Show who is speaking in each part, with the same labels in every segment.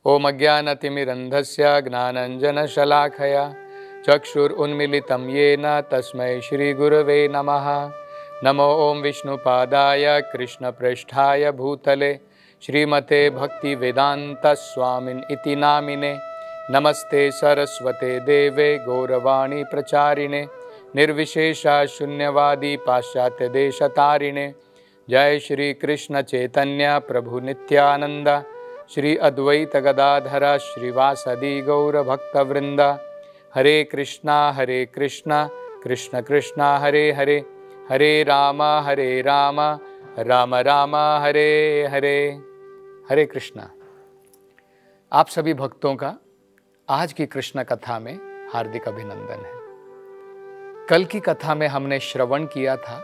Speaker 1: ओम अज्ञानतिमिरन्धस्य ज्ञानाञ्जनशलाखया चक्षुरुन्मीलितं येन तस्मै श्रीगुरवे नमः। नमो ओं विष्णुपादाय कृष्णप्रेष्ठाय भूतले श्रीमते भक्तिवेदान्तस्वामिन् इति नामिने। नमस्ते सरस्वते देवे गौरवाणी प्रचारिणे निर्विशेषा शून्यवादी पाश्चात्य देशतारिणे। जय श्री कृष्ण चैतन्य प्रभु नित्यानंद श्री अद्वैत गदाधर श्रीवासदि गौर भक्तवृंद। हरे कृष्णा कृष्ण कृष्णा हरे हरे, हरे राम राम राम हरे हरे। हरे कृष्णा। आप सभी भक्तों का आज की कृष्ण कथा में हार्दिक अभिनंदन है। कल की कथा में हमने श्रवण किया था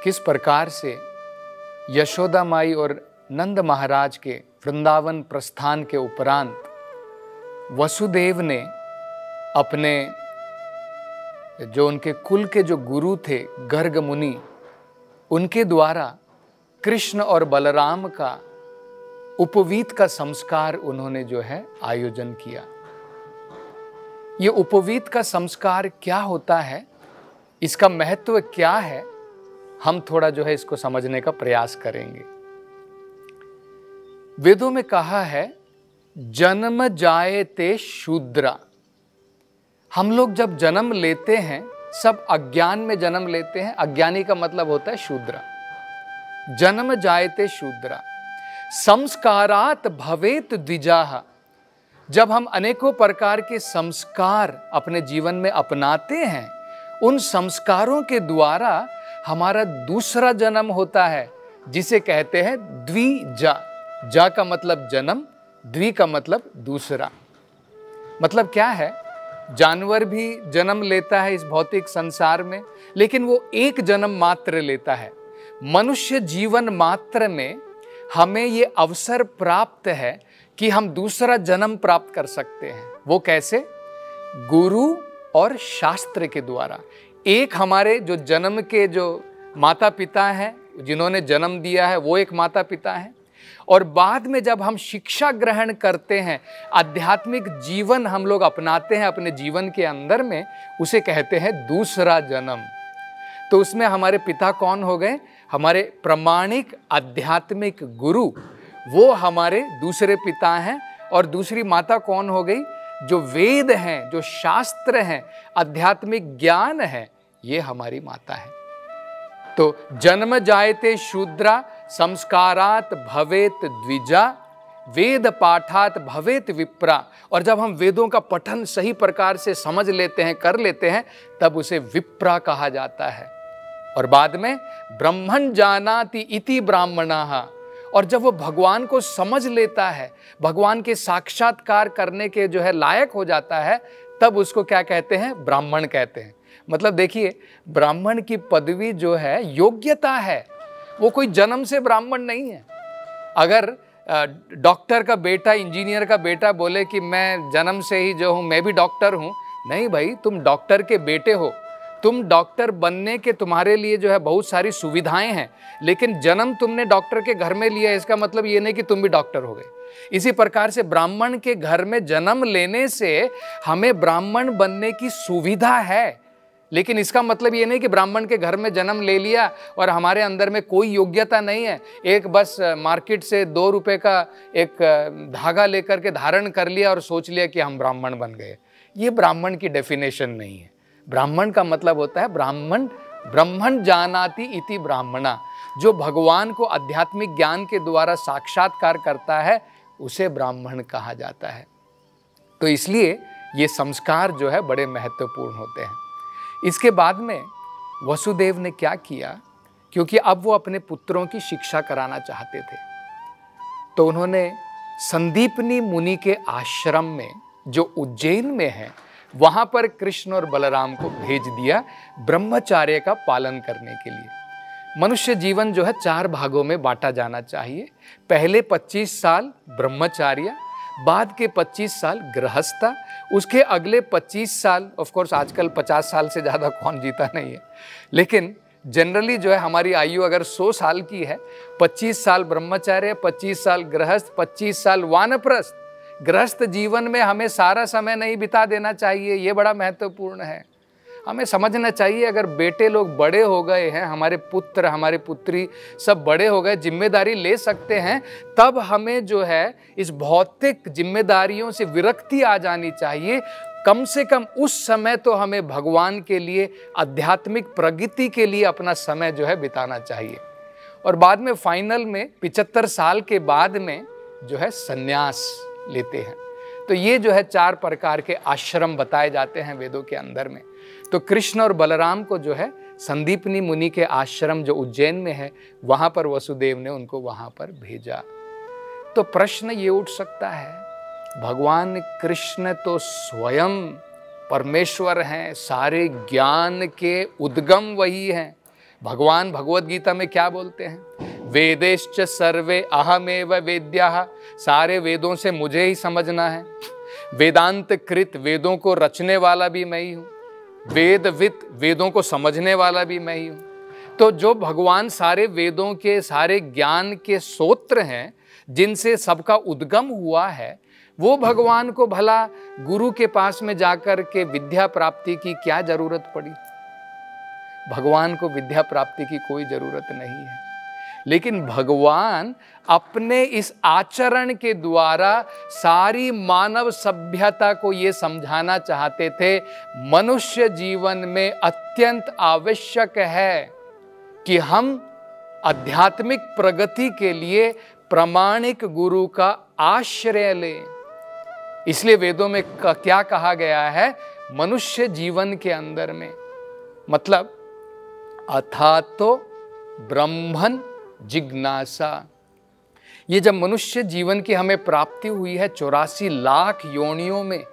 Speaker 1: किस प्रकार से यशोदा माई और नंद महाराज के वृंदावन प्रस्थान के उपरांत वसुदेव ने अपने जो उनके कुल के जो गुरु थे गर्ग मुनि, उनके द्वारा कृष्ण और बलराम का उपवीत का संस्कार उन्होंने जो है आयोजन किया। ये उपवीत का संस्कार क्या होता है, इसका महत्व क्या है, हम थोड़ा जो है इसको समझने का प्रयास करेंगे। वेदों में कहा है जन्म जायते शूद्रा। हम लोग जब जन्म लेते हैं सब अज्ञान में जन्म लेते हैं। अज्ञानी का मतलब होता है शूद्रा। जन्म जायते शूद्रा संस्कारात भवेत द्विजाः। जब हम अनेकों प्रकार के संस्कार अपने जीवन में अपनाते हैं, उन संस्कारों के द्वारा हमारा दूसरा जन्म होता है, जिसे कहते हैं द्विजा। जा का मतलब जन्म, द्वि का मतलब दूसरा। मतलब क्या है, जानवर भी जन्म लेता है इस भौतिक संसार में, लेकिन वो एक जन्म मात्र लेता है। मनुष्य जीवन मात्र में हमें ये अवसर प्राप्त है कि हम दूसरा जन्म प्राप्त कर सकते हैं। वो कैसे? गुरु और शास्त्र के द्वारा। एक हमारे जो जन्म के जो माता पिता हैं, जिन्होंने जन्म दिया है, वो एक माता पिता हैं। और बाद में जब हम शिक्षा ग्रहण करते हैं, आध्यात्मिक जीवन हम लोग अपनाते हैं अपने जीवन के अंदर में, उसे कहते हैं दूसरा जन्म। तो उसमें हमारे पिता कौन हो गए? हमारे प्रामाणिक आध्यात्मिक गुरु, वो हमारे दूसरे पिता हैं। और दूसरी माता कौन हो गई? जो वेद हैं, जो शास्त्र हैं, आध्यात्मिक ज्ञान है, ये हमारी माता है। तो जन्म जायते शूद्रा संस्कारात भवेत द्विजा वेद पाठात भवेत विप्रा। और जब हम वेदों का पठन सही प्रकार से समझ लेते हैं, कर लेते हैं, तब उसे विप्रा कहा जाता है। और बाद में ब्रह्मण जानाति इति ब्राह्मणाः। और जब वो भगवान को समझ लेता है, भगवान के साक्षात्कार करने के जो है लायक हो जाता है, तब उसको क्या कहते हैं? ब्राह्मण कहते हैं। मतलब देखिए, ब्राह्मण की पदवी जो है योग्यता है, वो कोई जन्म से ब्राह्मण नहीं है। अगर डॉक्टर का बेटा, इंजीनियर का बेटा बोले कि मैं जन्म से ही जो हूँ मैं भी डॉक्टर हूँ, नहीं भाई, तुम डॉक्टर के बेटे हो। तुम डॉक्टर बनने के तुम्हारे लिए जो है बहुत सारी सुविधाएं हैं, लेकिन जन्म तुमने डॉक्टर के घर में लिया, इसका मतलब ये नहीं कि तुम भी डॉक्टर हो गए। इसी प्रकार से ब्राह्मण के घर में जन्म लेने से हमें ब्राह्मण बनने की सुविधा है, लेकिन इसका मतलब ये नहीं कि ब्राह्मण के घर में जन्म ले लिया और हमारे अंदर में कोई योग्यता नहीं है। एक बस मार्केट से 2 रुपए का एक धागा लेकर के धारण कर लिया और सोच लिया कि हम ब्राह्मण बन गए। ये ब्राह्मण की डेफिनेशन नहीं है। ब्राह्मण का मतलब होता है ब्राह्मण, ब्रह्मण जानाति इति ब्राह्मणा। जो भगवान को आध्यात्मिक ज्ञान के द्वारा साक्षात्कार करता है, उसे ब्राह्मण कहा जाता है। तो इसलिए ये संस्कार जो है बड़े महत्वपूर्ण होते हैं। इसके बाद में वसुदेव ने क्या किया, क्योंकि अब वो अपने पुत्रों की शिक्षा कराना चाहते थे, तो उन्होंने संदीपनी मुनि के आश्रम में, जो उज्जैन में है, वहां पर कृष्ण और बलराम को भेज दिया ब्रह्मचार्य का पालन करने के लिए। मनुष्य जीवन जो है 4 भागों में बांटा जाना चाहिए। पहले 25 साल ब्रह्मचार्य, बाद के 25 साल गृहस्था, उसके अगले 25 साल, ऑफ कोर्स आजकल 50 साल से ज़्यादा कौन जीता नहीं है, लेकिन जनरली जो है हमारी आयु अगर 100 साल की है, 25 साल ब्रह्मचार्य, 25 साल गृहस्थ, 25 साल वानप्रस्थ, गृहस्थ जीवन में हमें सारा समय नहीं बिता देना चाहिए, ये बड़ा महत्वपूर्ण है। हमें समझना चाहिए अगर बेटे लोग बड़े हो गए हैं, हमारे पुत्र हमारी पुत्री सब बड़े हो गए, जिम्मेदारी ले सकते हैं, तब हमें जो है इस भौतिक जिम्मेदारियों से विरक्ति आ जानी चाहिए। कम से कम उस समय तो हमें भगवान के लिए, आध्यात्मिक प्रगति के लिए अपना समय जो है बिताना चाहिए। और बाद में फाइनल में 75 साल के बाद में जो है संन्यास लेते हैं। तो ये जो है 4 प्रकार के आश्रम बताए जाते हैं वेदों के अंदर में। तो कृष्ण और बलराम को जो है संदीपनी मुनि के आश्रम जो उज्जैन में है, वहां पर वसुदेव ने उनको वहां पर भेजा। तो प्रश्न ये उठ सकता है, भगवान कृष्ण तो स्वयं परमेश्वर हैं, सारे ज्ञान के उद्गम वही हैं। भगवान भगवत गीता में क्या बोलते हैं? वेदेश्च सर्वे अहमेव वेद्यः, सारे वेदों से मुझे ही समझना है। वेदांत कृत, वेदों को रचने वाला भी मैं ही हूँ। वेदवित, वेदों को समझने वाला भी मैं ही हूँ। तो जो भगवान सारे वेदों के, सारे ज्ञान के स्रोत हैं, जिनसे सबका उद्गम हुआ है, वो भगवान को भला गुरु के पास में जाकर के विद्या प्राप्ति की क्या जरूरत पड़ी? भगवान को विद्या प्राप्ति की कोई जरूरत नहीं है। लेकिन भगवान अपने इस आचरण के द्वारा सारी मानव सभ्यता को ये समझाना चाहते थे, मनुष्य जीवन में अत्यंत आवश्यक है कि हम आध्यात्मिक प्रगति के लिए प्रामाणिक गुरु का आश्रय लें। इसलिए वेदों में क्या कहा गया है? मनुष्य जीवन के अंदर में, मतलब अथातो ब्रह्मन जिज्ञासा। ये जब मनुष्य जीवन की हमें प्राप्ति हुई है 84 लाख योनियों में,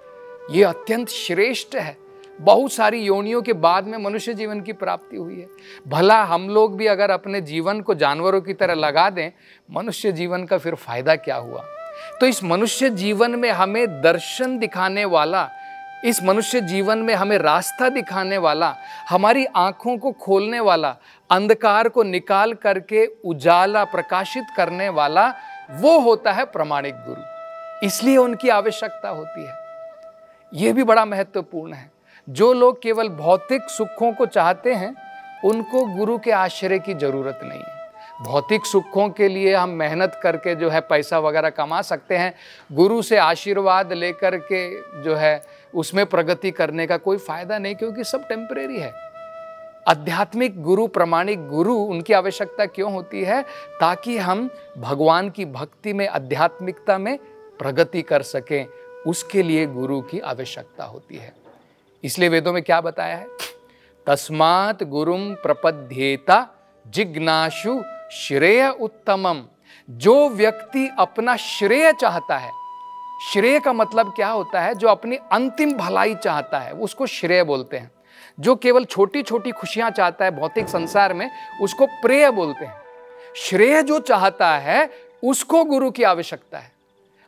Speaker 1: ये अत्यंत श्रेष्ठ है। बहुत सारी योनियों के बाद में मनुष्य जीवन की प्राप्ति हुई है। भला हम लोग भी अगर अपने जीवन को जानवरों की तरह लगा दें, मनुष्य जीवन का फिर फायदा क्या हुआ? तो इस मनुष्य जीवन में हमें दर्शन दिखाने वाला, इस मनुष्य जीवन में हमें रास्ता दिखाने वाला, हमारी आंखों को खोलने वाला, अंधकार को निकाल करके उजाला प्रकाशित करने वाला, वो होता है प्रामाणिक गुरु। इसलिए उनकी आवश्यकता होती है। यह भी बड़ा महत्वपूर्ण है। जो लोग केवल भौतिक सुखों को चाहते हैं, उनको गुरु के आश्रय की जरूरत नहीं है। भौतिक सुखों के लिए हम मेहनत करके जो है पैसा वगैरह कमा सकते हैं, गुरु से आशीर्वाद लेकर के जो है उसमें प्रगति करने का कोई फायदा नहीं, क्योंकि सब टेम्परेरी है। आध्यात्मिक गुरु, प्रामाणिक गुरु, उनकी आवश्यकता क्यों होती है? ताकि हम भगवान की भक्ति में, आध्यात्मिकता में प्रगति कर सकें। उसके लिए गुरु की आवश्यकता होती है। इसलिए वेदों में क्या बताया है? तस्मात् गुरुम प्रपद्येता जिज्ञासु श्रेय उत्तमम। जो व्यक्ति अपना श्रेय चाहता है, श्रेय का मतलब क्या होता है? जो अपनी अंतिम भलाई चाहता है, उसको श्रेय बोलते हैं। जो केवल छोटी छोटी खुशियां चाहता है भौतिक संसार में, उसको प्रेय बोलते हैं। श्रेय जो चाहता है, उसको गुरु की आवश्यकता है।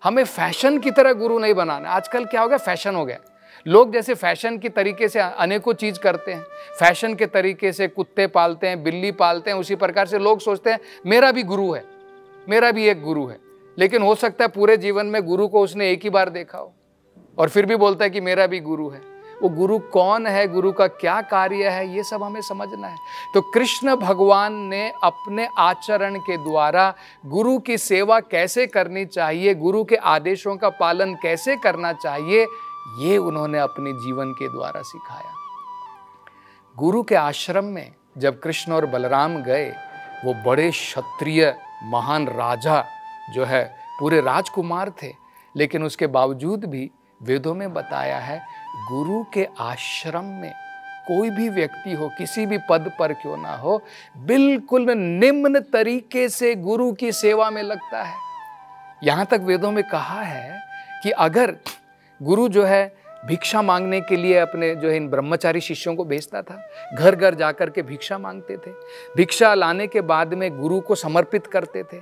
Speaker 1: हमें फैशन की तरह गुरु नहीं बनाना। आजकल क्या हो गया? फैशन हो गया। लोग जैसे फैशन की तरीके से अनेकों चीज करते हैं, फैशन के तरीके से कुत्ते पालते हैं, बिल्ली पालते हैं, उसी प्रकार से लोग सोचते हैं मेरा भी गुरु है, मेरा भी एक गुरु है। लेकिन हो सकता है पूरे जीवन में गुरु को उसने एक ही बार देखा हो, और फिर भी बोलता है कि मेरा भी गुरु है। वो गुरु कौन है, गुरु का क्या कार्य है, ये सब hमें समझना है। तो कृष्ण भगवान ने अपने आचरण के द्वारा गुरु की सेवा कैसे करनी चाहिए, गुरु के आदेशों का पालन कैसे करना चाहिए, ये उन्होंने अपने जीवन के द्वारा सिखाया। गुरु के आश्रम में जब कृष्ण और बलराम गए, वो बड़े क्षत्रिय महान राजा जो है, पूरे राजकुमार थे, लेकिन उसके बावजूद भी वेदों में बताया है, गुरु के आश्रम में कोई भी व्यक्ति हो, किसी भी पद पर क्यों ना हो, बिल्कुल निम्न तरीके से गुरु की सेवा में लगता है। यहां तक वेदों में कहा है कि अगर गुरु जो है भिक्षा मांगने के लिए अपने जो है इन ब्रह्मचारी शिष्यों को भेजता था, घर घर जाकर के भिक्षा मांगते थे। भिक्षा लाने के बाद में गुरु को समर्पित करते थे।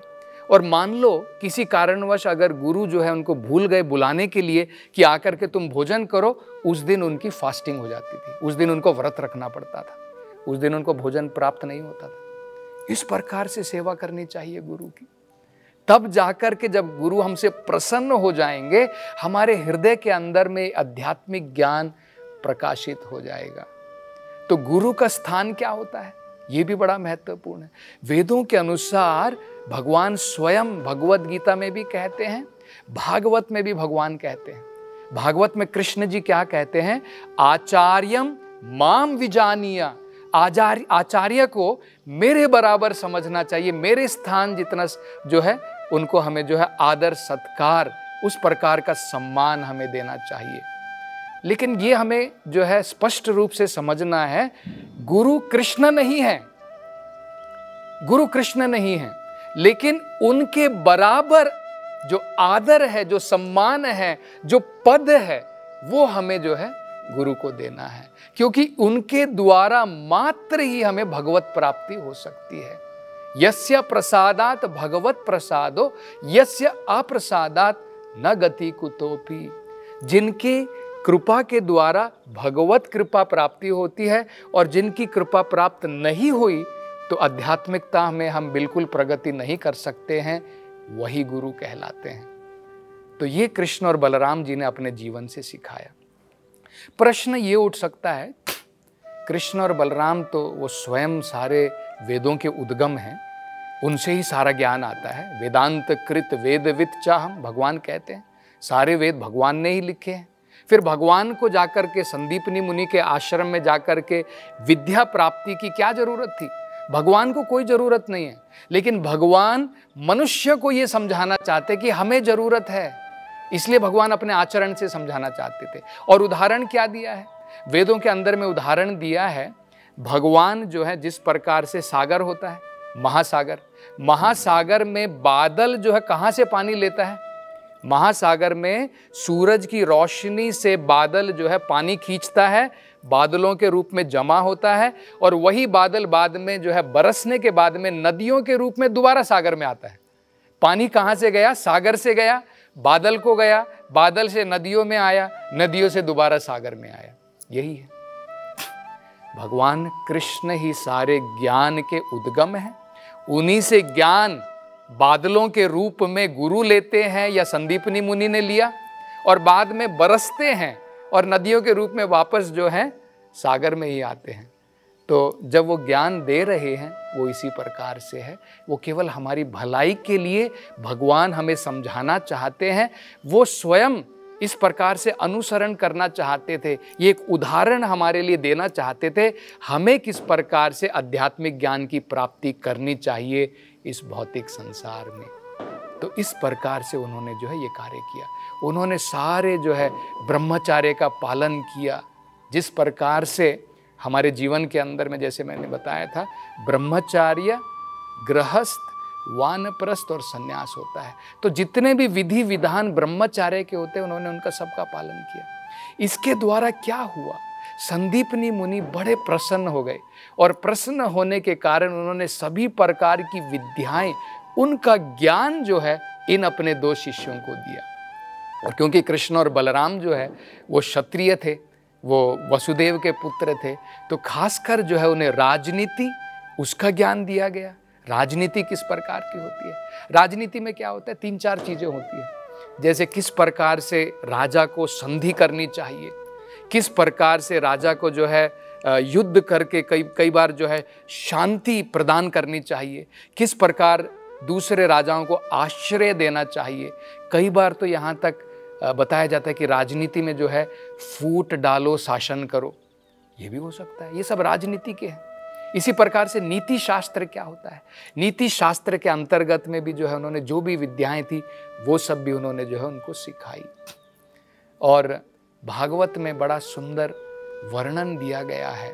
Speaker 1: और मान लो किसी कारणवश अगर गुरु जो है उनको भूल गए बुलाने के लिए कि आकर के तुम भोजन करो, उस दिन उनकी फास्टिंग हो जाती थी, उस दिन उनको व्रत रखना पड़ता था, उस दिन उनको भोजन प्राप्त नहीं होता था। इस प्रकार से सेवा करनी चाहिए गुरु की। तब जाकर के जब गुरु हमसे प्रसन्न हो जाएंगे, हमारे हृदय के अंदर में आध्यात्मिक ज्ञान प्रकाशित हो जाएगा। तो गुरु का स्थान क्या होता है, ये भी बड़ा महत्वपूर्ण है। वेदों के अनुसार भगवान स्वयं भगवत गीता में भी कहते हैं, भागवत में भी भगवान कहते हैं। भागवत में कृष्ण जी क्या कहते हैं, आचार्यम माम विजानिया, आचार्य को मेरे बराबर समझना चाहिए, मेरे स्थान जितना जो है उनको हमें जो है आदर सत्कार, उस प्रकार का सम्मान हमें देना चाहिए। लेकिन ये हमें जो है स्पष्ट रूप से समझना है, गुरु कृष्ण नहीं है, गुरु कृष्ण नहीं है, लेकिन उनके बराबर जो आदर है, जो सम्मान है, जो पद है, वो हमें जो है गुरु को देना है, क्योंकि उनके द्वारा मात्र ही हमें भगवत प्राप्ति हो सकती है। यस्य प्रसादात भगवत प्रसादो यस्य अप्रसादात न गति कुतोपि। जिनकी कृपा के द्वारा भगवत कृपा प्राप्ति होती है और जिनकी कृपा प्राप्त नहीं हुई तो आध्यात्मिकता में हम बिल्कुल प्रगति नहीं कर सकते हैं, वही गुरु कहलाते हैं। तो ये कृष्ण और बलराम जी ने अपने जीवन से सिखाया। प्रश्न ये उठ सकता है, कृष्ण और बलराम तो वो स्वयं सारे वेदों के उद्गम हैं, उनसे ही सारा ज्ञान आता है। वेदांत कृत वेदवित चाहम, भगवान कहते हैं सारे वेद भगवान ने ही लिखे हैं। फिर भगवान को जाकर के संदीपनी मुनि के आश्रम में जाकर के विद्या प्राप्ति की क्या जरूरत थी? भगवान को कोई जरूरत नहीं है, लेकिन भगवान मनुष्य को ये समझाना चाहते कि हमें जरूरत है, इसलिए भगवान अपने आचरण से समझाना चाहते थे। और उदाहरण क्या दिया है? वेदों के अंदर में उदाहरण दिया है, भगवान जो है जिस प्रकार से सागर होता है, महासागर, महासागर में बादल जो है कहाँ से पानी लेता है? महासागर में सूरज की रोशनी से बादल जो है पानी खींचता है, बादलों के रूप में जमा होता है, और वही बादल बाद में जो है बरसने के बाद में नदियों के रूप में दोबारा सागर में आता है। पानी कहाँ से गया? सागर से गया, बादल को गया, बादल से नदियों में आया, नदियों से दोबारा सागर में आया। यही है, भगवान कृष्ण ही सारे ज्ञान के उद्गम हैं। उन्हीं से ज्ञान बादलों के रूप में गुरु लेते हैं या संदीपनी मुनि ने लिया, और बाद में बरसते हैं और नदियों के रूप में वापस जो है सागर में ही आते हैं। तो जब वो ज्ञान दे रहे हैं वो इसी प्रकार से है, वो केवल हमारी भलाई के लिए भगवान हमें समझाना चाहते हैं, वो स्वयं इस प्रकार से अनुसरण करना चाहते थे। ये एक उदाहरण हमारे लिए देना चाहते थे, हमें किस प्रकार से आध्यात्मिक ज्ञान की प्राप्ति करनी चाहिए इस भौतिक संसार में। तो इस प्रकार से उन्होंने जो है ये कार्य किया। उन्होंने सारे जो है ब्रह्मचर्य का पालन किया, जिस प्रकार से हमारे जीवन के अंदर में, जैसे मैंने बताया था, ब्रह्मचर्य, गृहस्थ, वानप्रस्थ और सन्यास होता है। तो जितने भी विधि विधान ब्रह्मचर्य के होते हैं उन्होंने उनका सबका पालन किया। इसके द्वारा क्या हुआ? संदीपनी मुनि बड़े प्रसन्न हो गए, और प्रसन्न होने के कारण उन्होंने सभी प्रकार की विद्याएं, उनका ज्ञान जो है इन अपने दो शिष्यों को दिया। और क्योंकि कृष्ण और बलराम जो है वो क्षत्रिय थे, वो वसुदेव के पुत्र थे, तो खासकर जो है उन्हें राजनीति, उसका ज्ञान दिया गया। राजनीति किस प्रकार की होती है? राजनीति में क्या होता है? 3-4 चीजें होती है, जैसे किस प्रकार से राजा को संधि करनी चाहिए, किस प्रकार से राजा को जो है युद्ध करके कई बार जो है शांति प्रदान करनी चाहिए, किस प्रकार दूसरे राजाओं को आश्रय देना चाहिए। कई बार तो यहाँ तक बताया जाता है कि राजनीति में जो है फूट डालो शासन करो, ये भी हो सकता है। ये सब राजनीति के हैं। इसी प्रकार से नीति शास्त्र क्या होता है? नीति शास्त्र के अंतर्गत में भी जो है उन्होंने जो भी विद्याएं थी वो सब भी उन्होंने जो है उनको सिखाई। और भागवत में बड़ा सुंदर वर्णन दिया गया है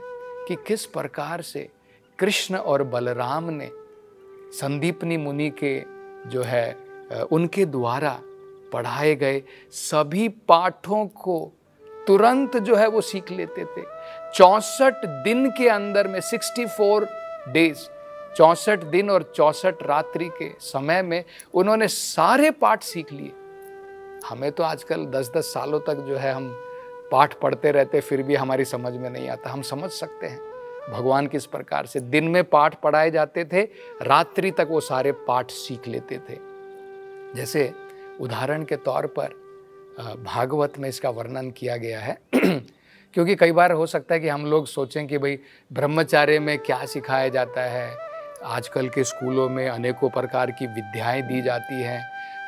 Speaker 1: कि किस प्रकार से कृष्ण और बलराम ने संदीपनी मुनि के जो है उनके द्वारा पढ़ाए गए सभी पाठों को तुरंत जो है वो सीख लेते थे। 64 दिन के अंदर में 64 डेज, 64 दिन और 64 रात्रि के समय में उन्होंने सारे पाठ सीख लिए। हमें तो आजकल 10-10 सालों तक जो है हम पाठ पढ़ते रहते, फिर भी हमारी समझ में नहीं आता। हम समझ सकते हैं भगवान किस प्रकार से दिन में पाठ पढ़ाए जाते थे, रात्रि तक वो सारे पाठ सीख लेते थे। जैसे उदाहरण के तौर पर भागवत में इसका वर्णन किया गया है क्योंकि कई बार हो सकता है कि हम लोग सोचें कि भाई ब्रह्मचार्य में क्या सिखाया जाता है। आजकल के स्कूलों में अनेकों प्रकार की विद्याएं दी जाती हैं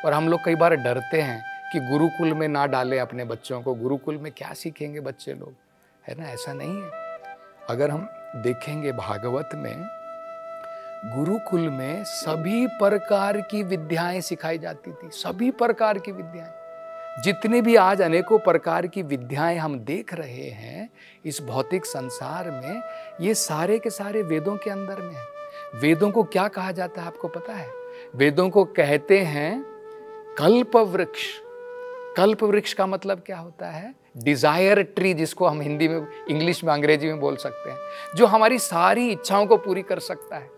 Speaker 1: और हम लोग कई बार डरते हैं कि गुरुकुल में ना डालें अपने बच्चों को। गुरुकुल में क्या सीखेंगे बच्चे लोग, है ना? ऐसा नहीं है। अगर हम देखेंगे भागवत में, गुरुकुल में सभी प्रकार की विद्याएं सिखाई जाती थी, सभी प्रकार की विद्याएं। जितने भी आज अनेकों प्रकार की विद्याएं हम देख रहे हैं इस भौतिक संसार में, ये सारे के सारे वेदों के अंदर में है। वेदों को क्या कहा जाता है आपको पता है? वेदों को कहते हैं कल्प वृक्ष। कल्प वृक्ष का मतलब क्या होता है? डिजायर ट्री, जिसको हम हिंदी में, इंग्लिश में, अंग्रेजी में बोल सकते हैं, जो हमारी सारी इच्छाओं को पूरी कर सकता है।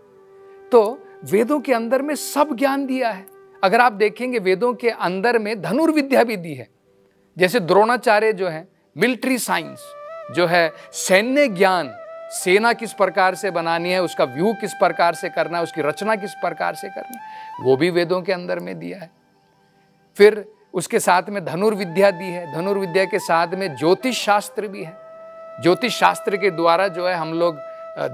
Speaker 1: तो वेदों के अंदर में सब ज्ञान दिया है। अगर आप देखेंगे वेदों के अंदर में धनुर्विद्या भी दी है। जैसे द्रोणाचार्य जो है मिलिट्री साइंस, जो है सैन्य ज्ञान, सेना किस प्रकार से बनानी है, उसका व्यूह किस प्रकार से करना है, उसकी रचना किस प्रकार से करनी है, वो भी वेदों के अंदर में दिया है। फिर उसके साथ में धनुर्विद्या दी है। धनुर्विद्या के साथ में ज्योतिष शास्त्र भी है। ज्योतिष शास्त्र के द्वारा जो है हम लोग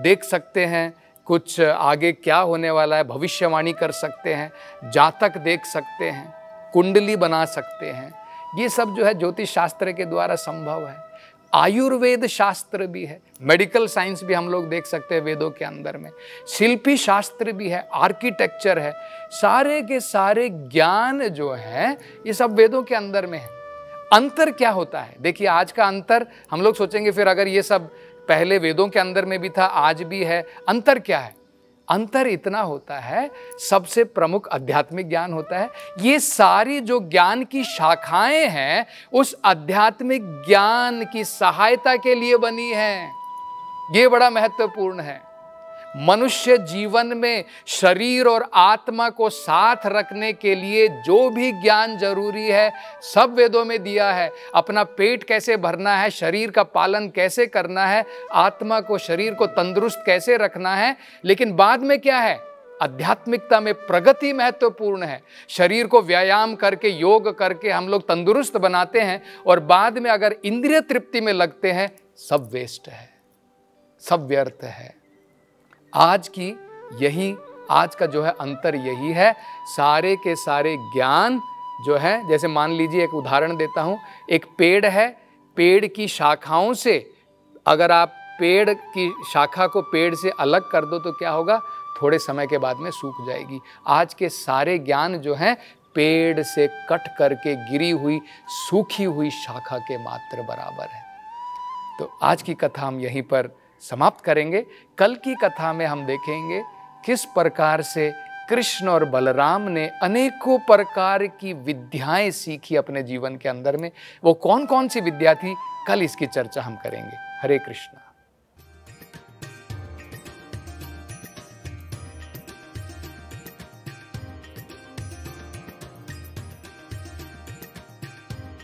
Speaker 1: देख सकते हैं कुछ आगे क्या होने वाला है, भविष्यवाणी कर सकते हैं, जातक देख सकते हैं, कुंडली बना सकते हैं। ये सब जो है ज्योतिष शास्त्र के द्वारा संभव है। आयुर्वेद शास्त्र भी है, मेडिकल साइंस भी हम लोग देख सकते हैं वेदों के अंदर में। शिल्पी शास्त्र भी है, आर्किटेक्चर है। सारे के सारे ज्ञान जो है ये सब वेदों के अंदर में है। अंतर क्या होता है? देखिए आज का अंतर हम लोग सोचेंगे फिर अगर ये सब पहले वेदों के अंदर में भी था, आज भी है, अंतर क्या है? अंतर इतना होता है, सबसे प्रमुख आध्यात्मिक ज्ञान होता है। ये सारी जो ज्ञान की शाखाएं हैं उस आध्यात्मिक ज्ञान की सहायता के लिए बनी है। ये बड़ा महत्वपूर्ण है। मनुष्य जीवन में शरीर और आत्मा को साथ रखने के लिए जो भी ज्ञान जरूरी है सब वेदों में दिया है। अपना पेट कैसे भरना है, शरीर का पालन कैसे करना है, आत्मा को, शरीर को तंदुरुस्त कैसे रखना है। लेकिन बाद में क्या है? आध्यात्मिकता में प्रगति महत्वपूर्ण है। शरीर को व्यायाम करके, योग करके हम लोग तंदुरुस्त बनाते हैं और बाद में अगर इंद्रिय तृप्ति में लगते हैं, सब वेस्ट है, सब व्यर्थ है। आज का जो है अंतर यही है। सारे के सारे ज्ञान जो है, जैसे मान लीजिए एक उदाहरण देता हूं, एक पेड़ है, पेड़ की शाखाओं से अगर आप पेड़ की शाखा को पेड़ से अलग कर दो तो क्या होगा? थोड़े समय के बाद में सूख जाएगी। आज के सारे ज्ञान जो हैं पेड़ से कट करके गिरी हुई, सूखी हुई शाखा के मात्र बराबर है। तो आज की कथा हम यहीं पर समाप्त करेंगे। कल की कथा में हम देखेंगे किस प्रकार से कृष्ण और बलराम ने अनेकों प्रकार की विद्याएं सीखी अपने जीवन के अंदर में। वो कौन कौन सी विद्या थी, कल इसकी चर्चा हम करेंगे। हरे कृष्णा।